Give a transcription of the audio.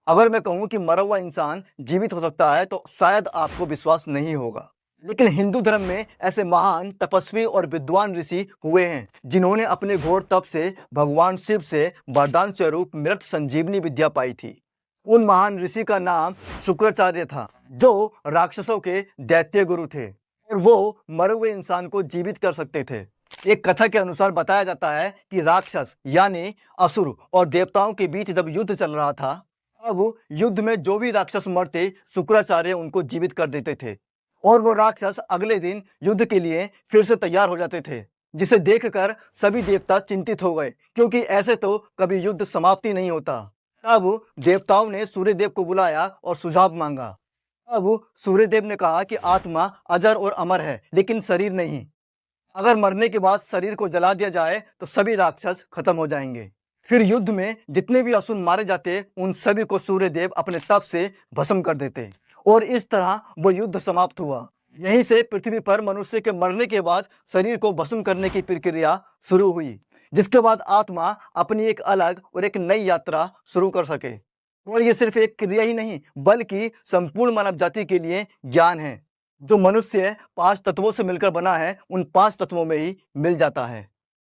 अगर मैं कहूँ कि मरा हुआ इंसान जीवित हो सकता है तो शायद आपको विश्वास नहीं होगा। लेकिन हिंदू धर्म में ऐसे महान तपस्वी और विद्वान ऋषि हुए हैं जिन्होंने अपने घोर तप से भगवान शिव से वरदान स्वरूप मृत संजीवनी विद्या पाई थी। उन महान ऋषि का नाम शुक्राचार्य था, जो राक्षसों के दैत्य गुरु थे और वो मरे हुए इंसान को जीवित कर सकते थे। एक कथा के अनुसार बताया जाता है कि राक्षस यानी असुर और देवताओं के बीच जब युद्ध चल रहा था, अब युद्ध में जो भी राक्षस मरते शुक्राचार्य उनको जीवित कर देते थे और वो राक्षस अगले दिन युद्ध के लिए फिर से तैयार हो जाते थे, जिसे देखकर सभी देवता चिंतित हो गए क्योंकि ऐसे तो कभी युद्ध समाप्ति नहीं होता। तब देवताओं ने सूर्यदेव को बुलाया और सुझाव मांगा। अब सूर्यदेव ने कहा कि आत्मा अजर और अमर है लेकिन शरीर नहीं। अगर मरने के बाद शरीर को जला दिया जाए तो सभी राक्षस खत्म हो जाएंगे। फिर युद्ध में जितने भी असुर मारे जाते उन सभी को सूर्यदेव अपने तप से भस्म कर देते और इस तरह वो युद्ध समाप्त हुआ। यहीं से पृथ्वी पर मनुष्य के मरने के बाद शरीर को भस्म करने की प्रक्रिया शुरू हुई, जिसके बाद आत्मा अपनी एक अलग और एक नई यात्रा शुरू कर सके। और ये सिर्फ एक क्रिया ही नहीं बल्कि संपूर्ण मानव जाति के लिए ज्ञान है। जो मनुष्य 5 तत्वों से मिलकर बना है उन 5 तत्वों में ही मिल जाता है।